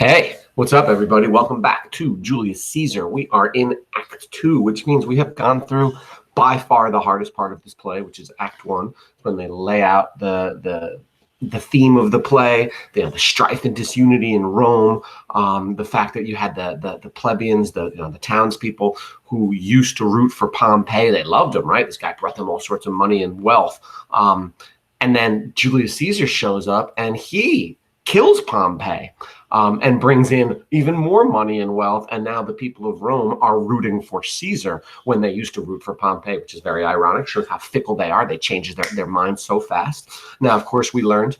Hey, what's up, everybody? Welcome back to Julius Caesar. We are in Act 2, which means we have gone through by far the hardest part of this play, which is Act 1, when they lay out the theme of the play, the strife and disunity in Rome, the fact that you had the plebeians, the townspeople who used to root for Pompey. They loved him, right? This guy brought them all sorts of money and wealth. And then Julius Caesar shows up and he kills Pompey and brings in even more money and wealth. And now the people of Rome are rooting for Caesar when they used to root for Pompey, which is very ironic. Shows how fickle they are. They change their minds so fast. Now, of course, we learned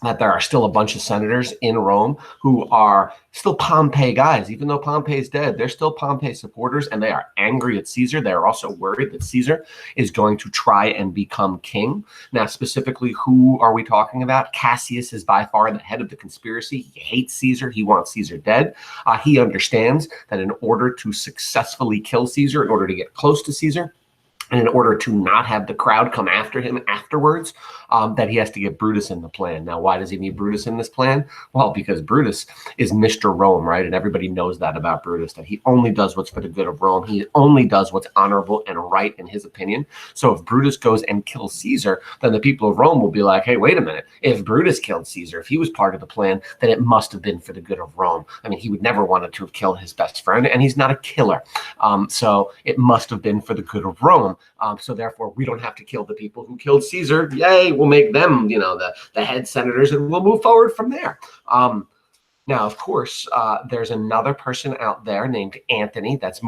that there are still a bunch of senators in Rome who are still Pompey guys. Even though Pompey's dead, they're still Pompey supporters, and they are angry at Caesar. They're also worried that Caesar is going to try and become king. Now, specifically, who are we talking about? Cassius is by far the head of the conspiracy. He hates Caesar. He wants Caesar dead. He understands that in order to successfully kill Caesar, in order to get close to Caesar, and in order to not have the crowd come after him afterwards, that he has to get Brutus in the plan. Now, why does he need Brutus in this plan? Well, because Brutus is Mr. Rome, right? And everybody knows that about Brutus, that he only does what's for the good of Rome. He only does what's honorable and right in his opinion. So if Brutus goes and kills Caesar, then the people of Rome will be like, hey, wait a minute. If Brutus killed Caesar, if he was part of the plan, then it must have been for the good of Rome. I mean, he would never want to have killed his best friend, and he's not a killer. So it must have been for the good of Rome. So therefore, we don't have to kill the people who killed Caesar. Yay, we'll make them, the head senators, and we'll move forward from there. Now, of course, there's another person out there named Antony. That's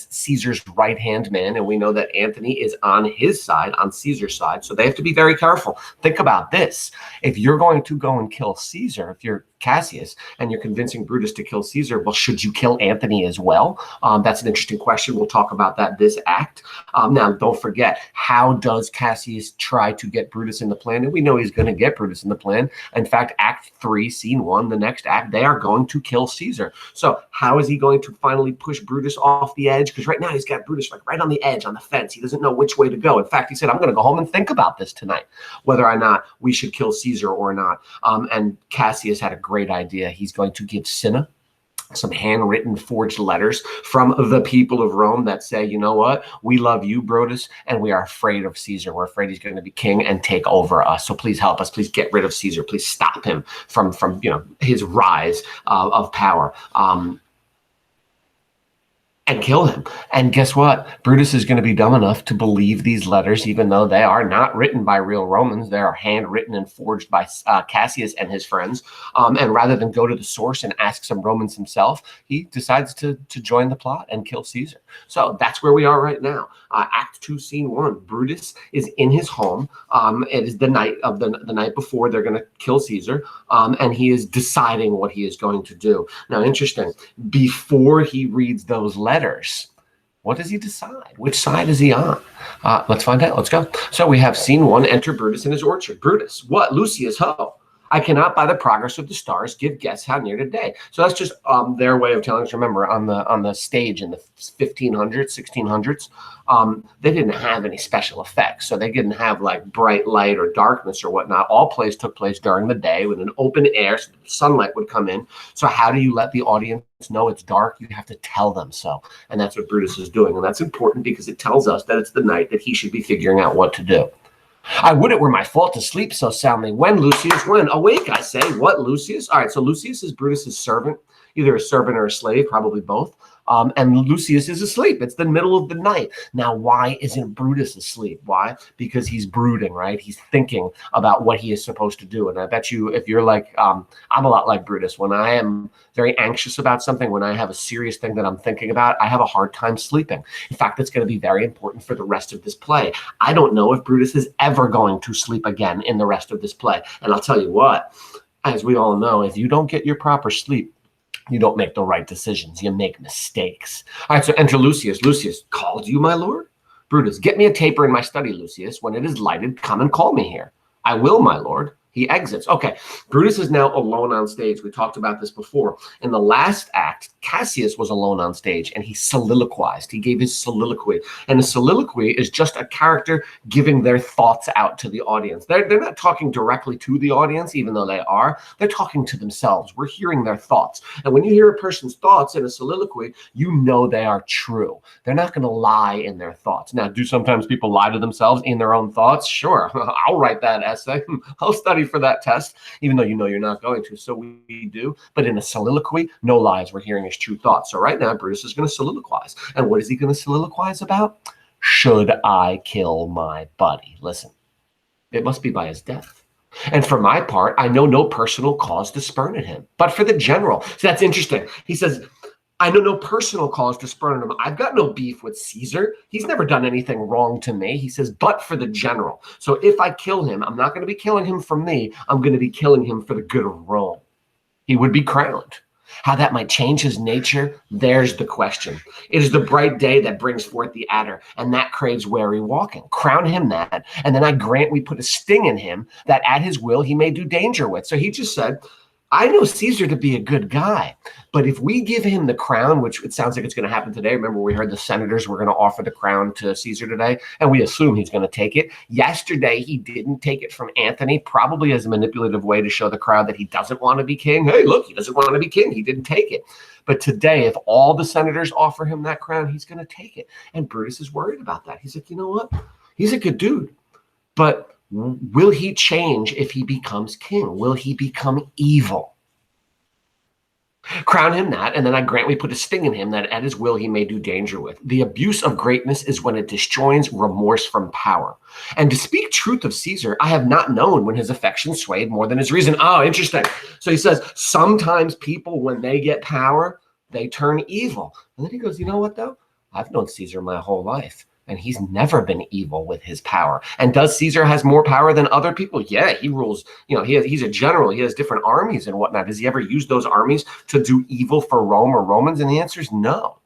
Caesar's right-hand man, and we know that Antony is on his side, on Caesar's side, so they have to be very careful. Think about this. If you're going to go and kill Caesar, if you're Cassius and you're convincing Brutus to kill Caesar, well, should you kill Antony as well? That's an interesting question. We'll talk about that this act. Now, don't forget, how does Cassius try to get Brutus in the plan? And we know he's going to get Brutus in the plan. In fact, Act 3, Scene 1, the next act, they are going to kill Caesar. So how is he going to finally push Brutus off the edge? Because right now he's got Brutus right on the edge, on the fence. He doesn't know which way to go. In fact, he said, I'm going to go home and think about this tonight, whether or not we should kill Caesar or not. And Cassius had a great idea. He's going to give Cinna some handwritten, forged letters from the people of Rome that say, you know what, we love you, Brutus, and we are afraid of Caesar. We're afraid he's going to be king and take over us. So please help us. Please get rid of Caesar. Please stop him from his rise of power. And kill him. And guess what? Brutus is going to be dumb enough to believe these letters, even though they are not written by real Romans. They are handwritten and forged by Cassius and his friends. And rather than go to the source and ask some Romans himself, he decides to join the plot and kill Caesar. So that's where we are right now. Act 2, Scene 1. Brutus is in his home. It is the night of the night before they're going to kill Caesar. And he is deciding what he is going to do. Now, interesting. Before he reads those letters, what does he decide? Which side is he on? Let's find out. Let's go. So we have Scene 1, enter Brutus in his orchard. Brutus, what? Lucius, ho. I cannot, by the progress of the stars, give guess how near today. So that's just their way of telling us. Remember, on the stage in the 1500s, 1600s, they didn't have any special effects. So they didn't have like bright light or darkness or whatnot. All plays took place during the day with an open air, so sunlight would come in. So how do you let the audience know it's dark? You have to tell them so. And that's what Brutus is doing. And that's important because it tells us that it's the night that he should be figuring out what to do. I would it were my fault to sleep so soundly. When, Lucius? When? Awake, I say. What, Lucius? All right, so Lucius is Brutus's servant, either a servant or a slave, probably both. And Lucius is asleep. It's the middle of the night. Now, why isn't Brutus asleep? Why? Because he's brooding, right? He's thinking about what he is supposed to do. And I bet you if you're like, I'm a lot like Brutus. When I am very anxious about something, when I have a serious thing that I'm thinking about, I have a hard time sleeping. In fact, it's going to be very important for the rest of this play. I don't know if Brutus is ever going to sleep again in the rest of this play. And I'll tell you what, as we all know, if you don't get your proper sleep, you don't make the right decisions. You make mistakes. All right, so enter Lucius. Lucius, called you, my lord? Brutus, get me a taper in my study, Lucius. When it is lighted, come and call me here. I will, my lord. He exits. Okay, Brutus is now alone on stage. We talked about this before. In the last act, Cassius was alone on stage and he soliloquized. He gave his soliloquy. And a soliloquy is just a character giving their thoughts out to the audience. They're not talking directly to the audience, even though they are. They're talking to themselves. We're hearing their thoughts. And when you hear a person's thoughts in a soliloquy, you know they are true. They're not going to lie in their thoughts. Now, do sometimes people lie to themselves in their own thoughts? Sure. I'll write that essay. I'll study for that test, even though you know you're not going to. So we do. But in a soliloquy, no lies. We're hearing his true thoughts. So right now, Brutus is going to soliloquize. And what is he going to soliloquize about? Should I kill my buddy? Listen, it must be by his death. And for my part, I know no personal cause to spurn at him. But for the general, so that's interesting. He says, I know no personal cause to spurn at him. I've got no beef with Caesar. He's never done anything wrong to me. He says, but for the general. So if I kill him, I'm not going to be killing him for me. I'm going to be killing him for the good of Rome. He would be crowned. How that might change his nature, there's the question. It is the bright day that brings forth the adder, and that craves wary walking. Crown him that, and then I grant we put a sting in him that at his will he may do danger with. So he just said, I know Caesar to be a good guy, but if we give him the crown, which it sounds like it's going to happen today. Remember, we heard the senators were going to offer the crown to Caesar today, and we assume he's going to take it. Yesterday, he didn't take it from Antony, probably as a manipulative way to show the crowd that he doesn't want to be king. Hey, look, he doesn't want to be king. He didn't take it. But today, if all the senators offer him that crown, he's going to take it. And Brutus is worried about that. He's like, you know what? He's a good dude, but will he change if he becomes king? Will he become evil? Crown him that, and then I grant we put a sting in him that at his will he may do danger with. The abuse of greatness is when it disjoins remorse from power. And to speak truth of Caesar, I have not known when his affection swayed more than his reason. Oh, interesting. So he says, sometimes people, when they get power, they turn evil. And then he goes, you know what, though? I've known Caesar my whole life. And he's never been evil with his power. And does Caesar has more power than other people? Yeah, he rules. You know, he's a general. He has different armies and whatnot. Does he ever use those armies to do evil for Rome or Romans? And the answer is no.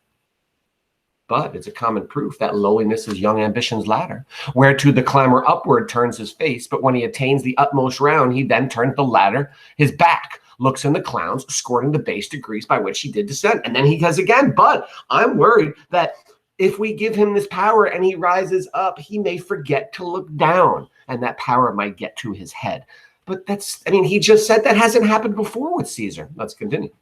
But it's a common proof that lowliness is young ambition's ladder, whereto the clamor upward turns his face. But when he attains the utmost round, he then turns the ladder his back. Looks in the clowns, scorning the base degrees by which he did descend. And then he says again, but I'm worried that if we give him this power and he rises up, he may forget to look down, and that power might get to his head. But he just said that hasn't happened before with Caesar. Let's continue.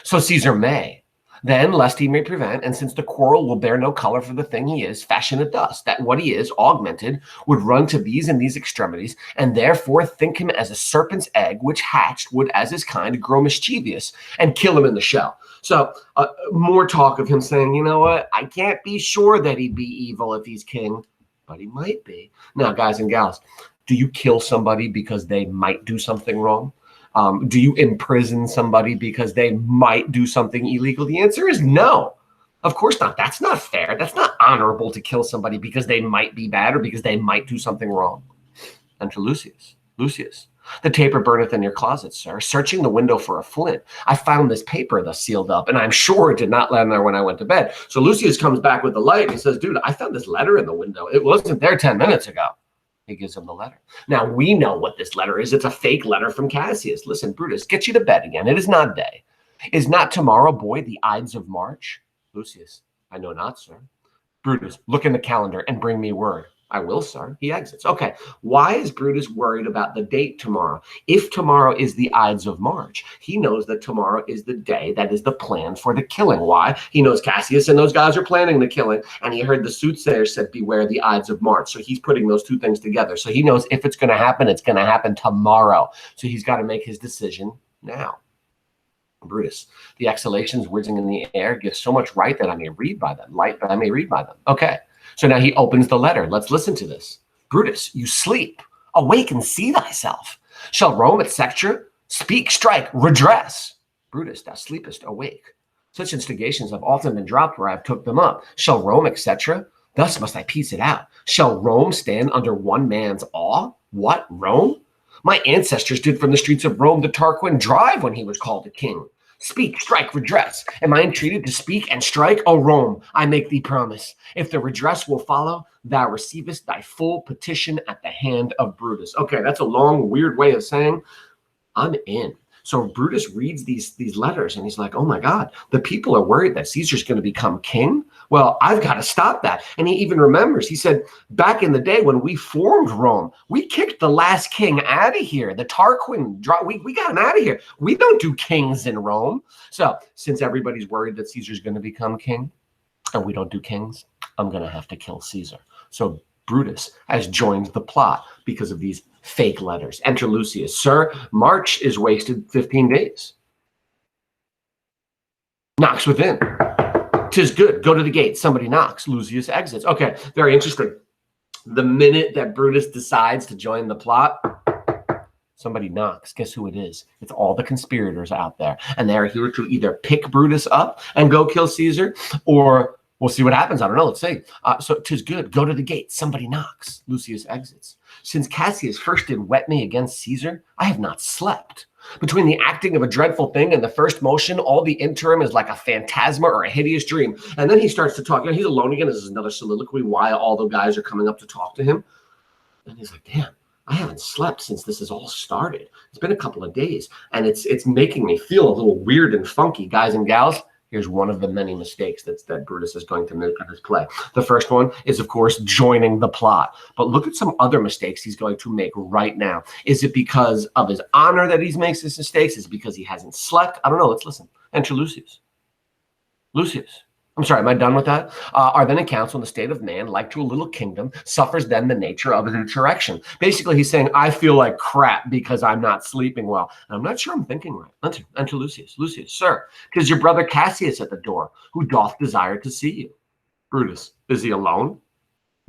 So Caesar may, then, lest he may prevent, and since the quarrel will bear no color for the thing he is, fashion it thus, that what he is, augmented, would run to these and these extremities, and therefore think him as a serpent's egg, which hatched would, as his kind, grow mischievous, and kill him in the shell. So more talk of him saying, you know what, I can't be sure that he'd be evil if he's king, but he might be. Now, guys and gals, do you kill somebody because they might do something wrong? Do you imprison somebody because they might do something illegal? The answer is no. Of course not. That's not fair. That's not honorable to kill somebody because they might be bad or because they might do something wrong. And to Lucius, the taper burneth in your closet, sir, searching the window for a flint. I found this paper thus sealed up, and I'm sure it did not land there when I went to bed. So Lucius comes back with the light and he says, dude, I found this letter in the window. It wasn't there 10 minutes ago. He gives him the letter. Now, we know what this letter is. It's a fake letter from Cassius. Listen, Brutus, get you to bed again. It is not day. Is not tomorrow, boy, the Ides of March? Lucius, I know not, sir. Brutus, look in the calendar and bring me word. I will, sir. He exits. Okay. Why is Brutus worried about the date tomorrow? If tomorrow is the Ides of March, he knows that tomorrow is the day that is the plan for the killing. Why? He knows Cassius and those guys are planning the killing, and he heard the soothsayer said, beware the Ides of March. So he's putting those two things together. So he knows if it's going to happen, it's going to happen tomorrow. So he's got to make his decision now. Brutus, the exhalations whizzing in the air give so much light that I may read by them. Okay. So now he opens the letter. Let's listen to this. Brutus, you sleep. Awake and see thyself. Shall Rome, etc. speak, strike, redress? Brutus, thou sleepest, awake. Such instigations have often been dropped where I have took them up. Shall Rome, etc. Thus must I piece it out. Shall Rome stand under one man's awe? What, Rome? My ancestors did from the streets of Rome the Tarquin drive when he was called a king. Speak, strike, redress. Am I entreated to speak and strike? O Rome, I make thee promise. If the redress will follow, thou receivest thy full petition at the hand of Brutus. Okay, that's a long, weird way of saying I'm in. So Brutus reads these letters and he's like, oh my God, the people are worried that Caesar's going to become king. Well, I've got to stop that. And he even remembers, he said, back in the day when we formed Rome, we kicked the last king out of here. The Tarquin, we got him out of here. We don't do kings in Rome. So since everybody's worried that Caesar's going to become king and we don't do kings, I'm going to have to kill Caesar. So Brutus has joined the plot because of these fake letters. Enter Lucius. Sir, March is wasted 15 days. Knocks within. 'Tis good. Go to the gate. Somebody knocks. Lucius exits. Okay, very interesting. The minute that Brutus decides to join the plot, somebody knocks. Guess who it is? It's all the conspirators out there. And they're here to either pick Brutus up and go kill Caesar, or we'll see what happens. I don't know. Let's see. So 'tis good. Go to the gate. Somebody knocks. Lucius exits. Since Cassius first did wet me against Caesar, I have not slept. Between the acting of a dreadful thing and the first motion, all the interim is like a phantasma or a hideous dream. And then he starts to talk. You know, he's alone again. This is another soliloquy while all the guys are coming up to talk to him. And he's like, damn, I haven't slept since this has all started. It's been a couple of days. And it's making me feel a little weird and funky, guys and gals. Here's one of the many mistakes that Brutus is going to make in his play. The first one is, of course, joining the plot. But look at some other mistakes he's going to make right now. Is it because of his honor that he makes his mistakes? Is it because he hasn't slept? I don't know. Let's listen. Enter Lucius. Lucius. I'm sorry, am I done with that? Are then in council in the state of man, like to a little kingdom, suffers then the nature of an insurrection. Basically, he's saying, I feel like crap because I'm not sleeping well. And I'm not sure I'm thinking right. Enter Lucius. Lucius, sir, 'tis your brother Cassius at the door, who doth desire to see you. Brutus, is he alone?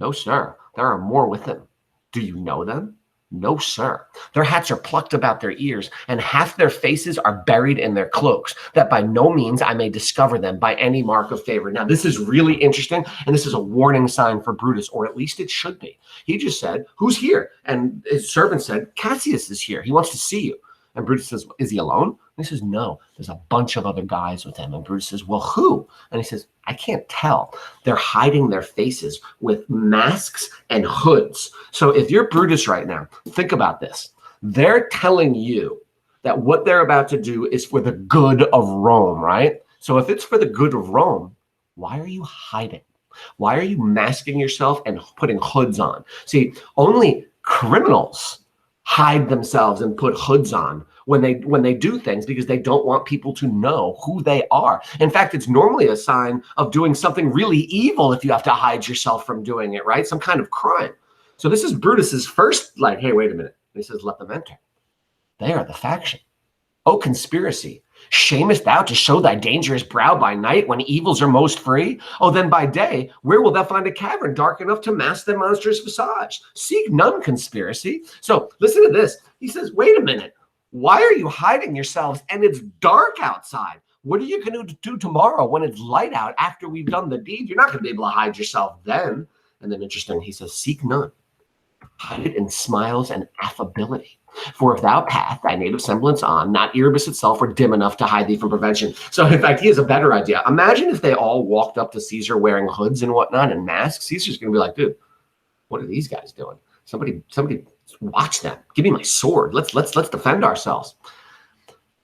No, sir. There are more with him. Do you know them? No, sir. Their hats are plucked about their ears, and half their faces are buried in their cloaks, that by no means I may discover them by any mark of favor. Now, this is really interesting, and this is a warning sign for Brutus, or at least it should be. He just said, who's here? And his servant said, Cassius is here. He wants to see you. And Brutus says, is he alone? And he says, no, there's a bunch of other guys with him. And Brutus says, well, who? And he says, I can't tell. They're hiding their faces with masks and hoods. So if you're Brutus right now, think about this. They're telling you that what they're about to do is for the good of Rome, right? So if it's for the good of Rome, why are you hiding? Why are you masking yourself and putting hoods on? See, only criminals hide themselves and put hoods on when they do things because they don't want people to know who they are. In fact, it's normally a sign of doing something really evil if you have to hide yourself from doing it, right? Some kind of crime. So this is Brutus's first, like, hey, wait a minute. And he says, let them enter. They are the faction. O conspiracy, shamest thou to show thy dangerous brow by night when evils are most free? Oh, then by day, where wilt thou find a cavern dark enough to mask thy monstrous visage? Seek none conspiracy. So listen to this. He says, wait a minute. Why are you hiding yourselves? And it's dark outside. What are you going to do tomorrow when it's light out after we've done the deed? You're not going to be able to hide yourself then. And then interesting, he says, seek none. Hide it in smiles and affability. For if thou path thy native semblance on, not Erebus itself were dim enough to hide thee from prevention. So in fact, he has a better idea. Imagine if they all walked up to Caesar wearing hoods and whatnot and masks. Caesar's going to be like, dude, what are these guys doing? Somebody watch them. Give me my sword. Let's defend ourselves.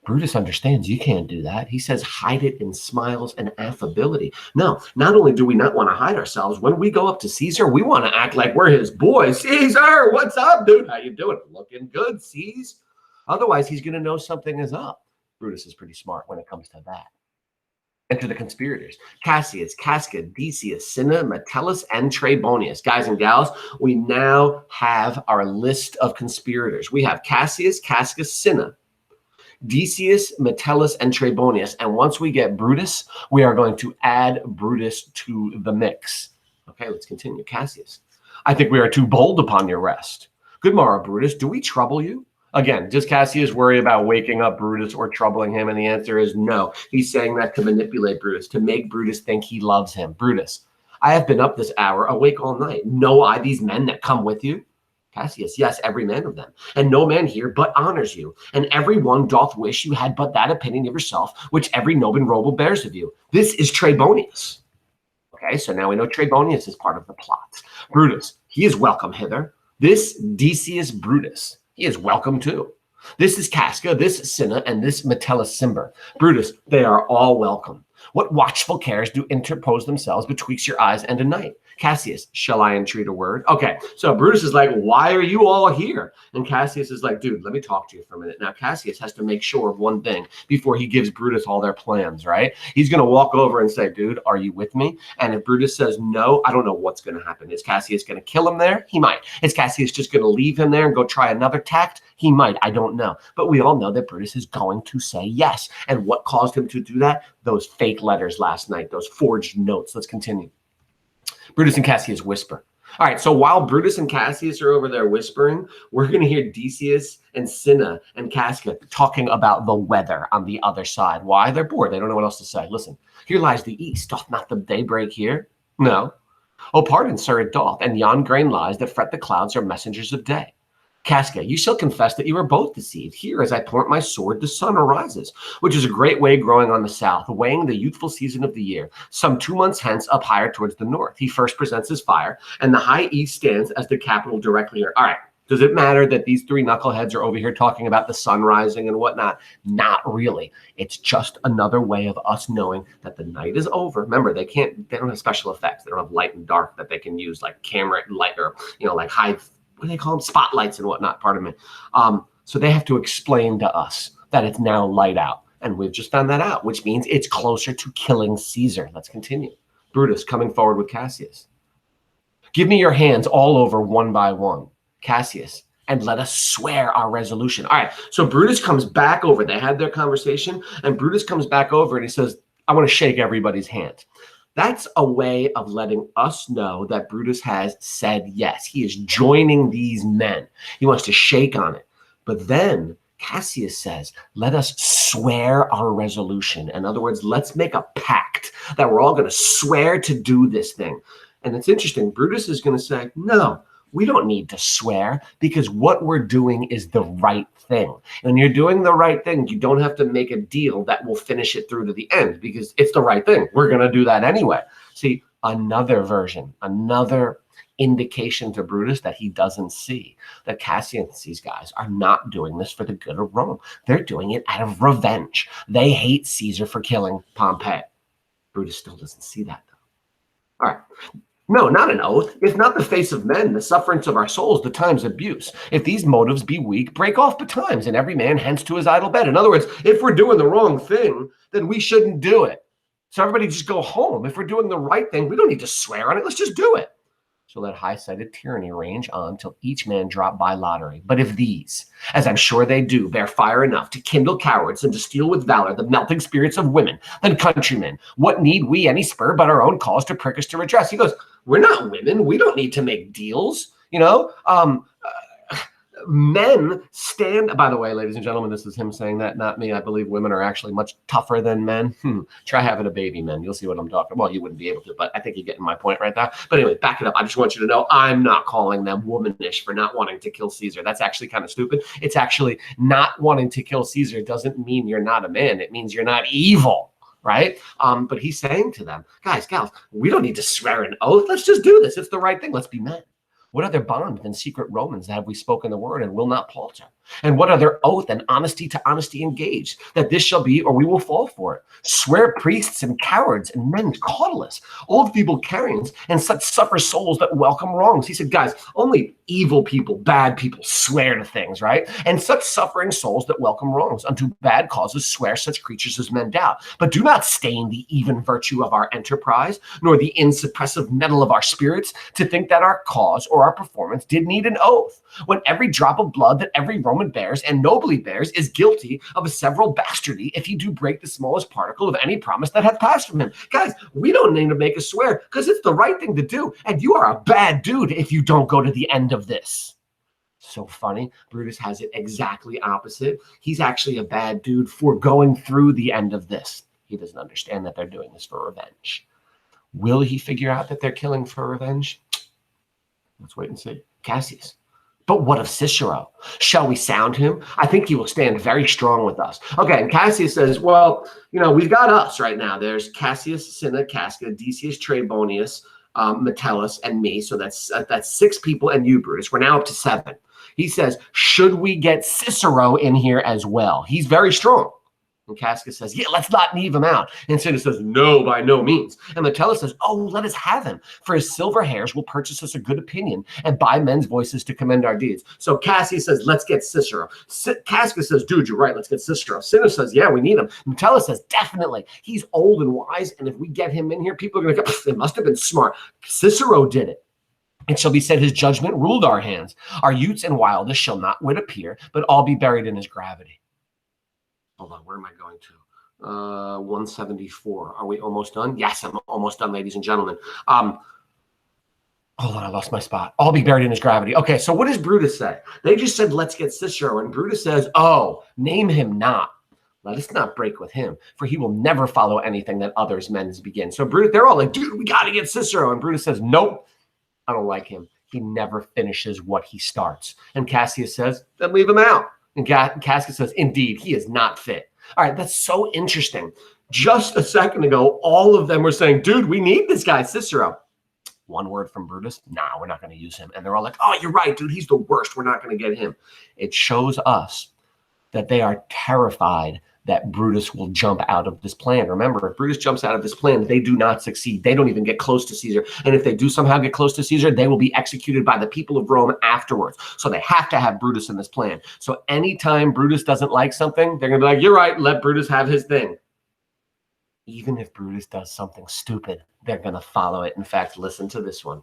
Brutus understands you can't do that. He says, hide it in smiles and affability. No, not only do we not want to hide ourselves, when we go up to Caesar, we want to act like we're his boy. Caesar, what's up, dude? How you doing? Looking good, Caesar. Otherwise, he's going to know something is up. Brutus is pretty smart when it comes to that. Enter the conspirators. Cassius, Casca, Decius, Cinna, Metellus, and Trebonius. Guys and gals, we now have our list of conspirators. We have Cassius, Casca, Cinna, Decius, Metellus, and Trebonius. And once we get Brutus, we are going to add Brutus to the mix. Okay, let's continue. Cassius, I think we are too bold upon your rest. Good morrow, Brutus. Do we trouble you? Again, does Cassius worry about waking up Brutus or troubling him? And the answer is no. He's saying that to manipulate Brutus, to make Brutus think he loves him. Brutus, I have been up this hour, awake all night. Know I these men that come with you? Cassius, yes, every man of them. And no man here but honors you. And every one doth wish you had but that opinion of yourself, which every noble and noble bears of you. This is Trebonius. Okay, so now we know Trebonius is part of the plot. Brutus, he is welcome hither. This Decius Brutus, he is welcome too. This is Casca, this Cinna, and this Metellus Cimber. Brutus, they are all welcome. What watchful cares do interpose themselves betwixt your eyes and a night? Cassius, shall I entreat a word? Okay, so Brutus is like, why are you all here? And Cassius is like, dude, let me talk to you for a minute. Now, Cassius has to make sure of one thing before he gives Brutus all their plans, right? He's going to walk over and say, dude, are you with me? And if Brutus says no, I don't know what's going to happen. Is Cassius going to kill him there? He might. Is Cassius just going to leave him there and go try another tact? He might. I don't know. But we all know that Brutus is going to say yes. And what caused him to do that? Those fake letters last night, those forged notes. Let's continue. Brutus and Cassius whisper. All right, so while Brutus and Cassius are over there whispering, we're going to hear Decius and Cinna and Casca talking about the weather on the other side. Why? They're bored. They don't know what else to say. Listen, here lies the east. Doth not the day break here? No. Oh, pardon, sir, it doth. And yon grain lies that fret the clouds are messengers of day. Casca, you shall confess that you are both deceived. Here, as I point my sword, the sun arises, which is a great way growing on the south, weighing the youthful season of the year. Some 2 months hence, up higher towards the north, he first presents his fire, and the high east stands as the capital directly here. All right, does it matter that these three knuckleheads are over here talking about the sun rising and whatnot? Not really. It's just another way of us knowing that the night is over. Remember, they don't have special effects. They don't have light and dark that they can use, like camera light or, like high, what do they call them? Spotlights and whatnot, pardon me. So they have to explain to us that it's now light out. And we've just found that out, which means it's closer to killing Caesar. Let's continue. Brutus coming forward with Cassius. Give me your hands all over one by one. Cassius, and let us swear our resolution. All right, so Brutus comes back over. They had their conversation, and Brutus comes back over and he says, I want to shake everybody's hand. That's a way of letting us know that Brutus has said yes. He is joining these men. He wants to shake on it. But then Cassius says, let us swear our resolution. In other words, let's make a pact that we're all going to swear to do this thing. And it's interesting. Brutus is going to say, no, we don't need to swear because what we're doing is the right thing. And you're doing the right thing. You don't have to make a deal that will finish it through to the end because it's the right thing. We're going to do that anyway. See, another version, another indication to Brutus that he doesn't see, that Cassius, these guys are not doing this for the good of Rome. They're doing it out of revenge. They hate Caesar for killing Pompey. Brutus still doesn't see that though. All right. No, not an oath. If not the face of men, the sufferance of our souls, the time's abuse. If these motives be weak, break off betimes, and every man hence to his idle bed. In other words, if we're doing the wrong thing, then we shouldn't do it. So everybody just go home. If we're doing the right thing, we don't need to swear on it. Let's just do it. So let high-sighted tyranny range on till each man drop by lottery. But if these, as I'm sure they do, bear fire enough to kindle cowards and to steal with valor the melting spirits of women, then countrymen, what need we any spur but our own cause to prick us to redress? He goes, we're not women. We don't need to make deals. Men stand, by the way, ladies and gentlemen, this is him saying that, not me. I believe women are actually much tougher than men. Try having a baby, men. You'll see what I'm talking about. Well, you wouldn't be able to, but I think you're getting my point right there. But anyway, back it up. I just want you to know I'm not calling them womanish for not wanting to kill Caesar. That's actually kind of stupid. It's actually not wanting to kill Caesar doesn't mean you're not a man. It means you're not evil. Right? But he's saying to them, guys, gals, we don't need to swear an oath. Let's just do this. It's the right thing. Let's be men. What other bond than secret Romans have we spoken the word and will not palter? And what other oath and honesty to honesty engaged, that this shall be or we will fall for it? Swear priests and cowards and men cautelous, old feeble carrions, and such suffer souls that welcome wrongs. He said, guys, only evil people, bad people swear to things, right? And such suffering souls that welcome wrongs unto bad causes swear such creatures as men doubt. But do not stain the even virtue of our enterprise, nor the insuppressive mettle of our spirits, to think that our cause or our performance did need an oath, when every drop of blood that every Roman bears and nobly bears is guilty of a several bastardy if he do break the smallest particle of any promise that hath passed from him. Guys, we don't need to make a swear because it's the right thing to do, and you are a bad dude if you don't go to the end of this. So funny. Brutus has it exactly opposite. He's actually a bad dude for going through the end of this. He doesn't understand that they're doing this for revenge. Will he figure out that they're killing for revenge? Let's wait and see. Cassius, But what of Cicero? Shall we sound him? I think he will stand very strong with us. Okay, and Cassius says, well, we've got us right now. There's Cassius, Cinna, Casca, Decius, Trebonius, Metellus, and me. So that's 6 people, and you, Brutus. We're now up to 7. He says, should we get Cicero in here as well? He's very strong. And Casca says, yeah, let's not leave him out. And Cinna says, no, by no means. And Metellus says, oh, let us have him. For his silver hairs will purchase us a good opinion and buy men's voices to commend our deeds. So Cassius says, let's get Cicero. Casca says, dude, you're right, let's get Cicero. Cinna says, yeah, we need him. Metellus says, definitely. He's old and wise, and if we get him in here, people are going to go, they must have been smart. Cicero did it. It shall be said his judgment ruled our hands. Our youths and wildest shall not wit appear, but all be buried in his gravity. Hold on, where am I going to? 174. Are we almost done? Yes, I'm almost done, ladies and gentlemen. Hold on, I lost my spot. All be buried in his gravity. Okay, so what does Brutus say? They just said, let's get Cicero. And Brutus says, oh, name him not. Let us not break with him, for he will never follow anything that others' men begin. So Brutus, they're all like, dude, we got to get Cicero. And Brutus says, nope, I don't like him. He never finishes what he starts. And Cassius says, then leave him out. And Casca says, indeed, he is not fit. All right, that's so interesting. Just a second ago, all of them were saying, dude, we need this guy, Cicero. One word from Brutus, nah, we're not going to use him. And they're all like, oh, you're right, dude, he's the worst. We're not going to get him. It shows us that they are terrified that Brutus will jump out of this plan. Remember, if Brutus jumps out of this plan, they do not succeed. They don't even get close to Caesar. And if they do somehow get close to Caesar, they will be executed by the people of Rome afterwards. So they have to have Brutus in this plan. So anytime Brutus doesn't like something, they're going to be like, you're right, let Brutus have his thing. Even if Brutus does something stupid, they're going to follow it. In fact, listen to this one.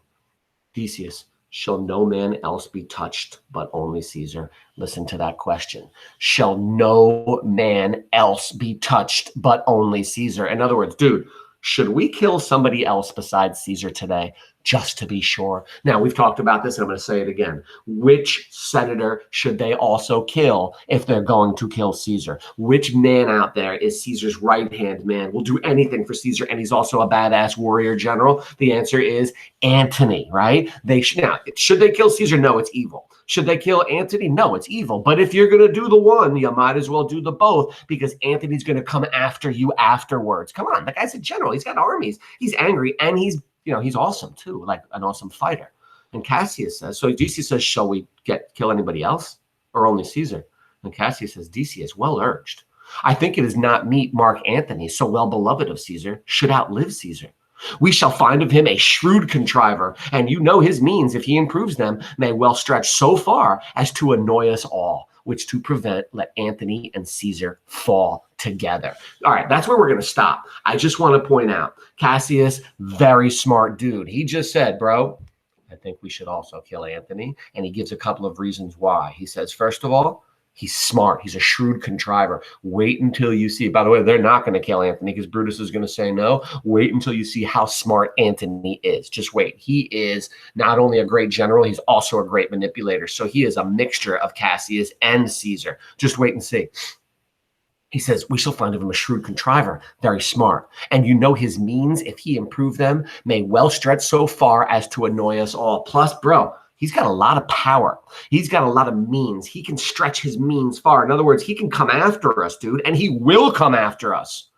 Decius, shall no man else be touched but only Caesar? Listen to that question. Shall no man else be touched but only Caesar? In other words, dude, should we kill somebody else besides Caesar today just to be sure? Now, we've talked about this, and I'm going to say it again. Which senator should they also kill if they're going to kill Caesar? Which man out there is Caesar's right-hand man, will do anything for Caesar, and he's also a badass warrior general? The answer is Antony, right? Now, should they kill Caesar? No, it's evil. Should they kill Antony? No, it's evil. But if you're going to do the one, you might as well do the both, because Antony's going to come after you afterwards. Come on, the guy's a general. He's got armies. He's angry, and he's awesome too, like an awesome fighter. And Cassius says, so Decius says, shall we kill anybody else or only Caesar? And Cassius says, Decius, well urged. I think it is not meet Mark Antony, so well beloved of Caesar, should outlive Caesar. We shall find of him a shrewd contriver, and his means, if he improves them, may well stretch so far as to annoy us all, which to prevent, let Antony and Caesar fall together. All right, that's where we're going to stop. I just want to point out, Cassius, very smart dude. He just said, bro, I think we should also kill Antony, and he gives a couple of reasons why. He says, first of all, he's smart. He's a shrewd contriver. Wait until you see. By the way, they're not going to kill Antony because Brutus is going to say no. Wait until you see how smart Antony is. Just wait. He is not only a great general, he's also a great manipulator. So he is a mixture of Cassius and Caesar. Just wait and see. He says, we shall find of him a shrewd contriver, very smart. And his means, if he improve them, may well stretch so far as to annoy us all. Plus, bro, he's got a lot of power. He's got a lot of means. He can stretch his means far. In other words, he can come after us, dude, and he will come after us.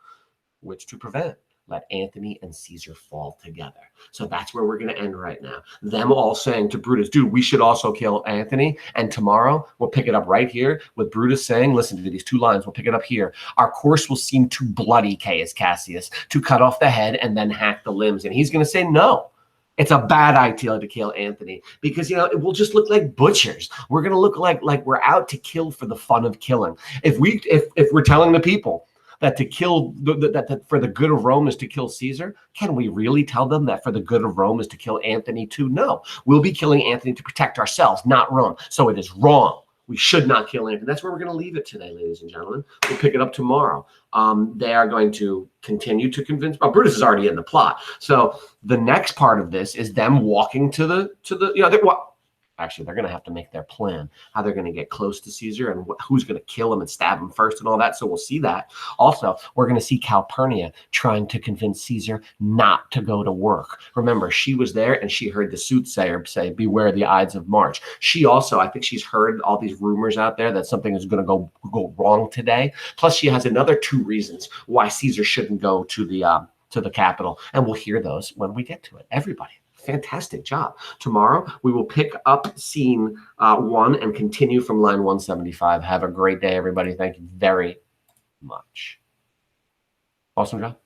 Which to prevent, let Antony and Caesar fall together. So that's where we're going to end right now. Them all saying to Brutus, dude, we should also kill Antony. And tomorrow we'll pick it up right here with Brutus saying, listen to these 2 lines. We'll pick it up here. Our course will seem too bloody, Caius Cassius, to cut off the head and then hack the limbs. And he's going to say, no. It's a bad idea to kill Antony because, it will just look like butchers. We're going to look like we're out to kill for the fun of killing. If we're telling the people that to kill, that for the good of Rome is to kill Caesar, can we really tell them that for the good of Rome is to kill Antony too? No. We'll be killing Antony to protect ourselves, not Rome. So it is wrong. We should not kill Antony. That's where we're going to leave it today, ladies and gentlemen. We'll pick it up tomorrow. They are going to continue to convince. Brutus is already in the plot. So the next part of this is them walking to the Actually, they're going to have to make their plan, how they're going to get close to Caesar and who's going to kill him and stab him first and all that. So we'll see that. Also, we're going to see Calpurnia trying to convince Caesar not to go to work. Remember, she was there and she heard the soothsayer say, beware the Ides of March. She also, I think she's heard all these rumors out there that something is going to go wrong today. Plus, she has another 2 reasons why Caesar shouldn't go to the capital. And we'll hear those when we get to it. Everybody. Fantastic job. Tomorrow, we will pick up scene 1 and continue from line 175. Have a great day, everybody. Thank you very much. Awesome job.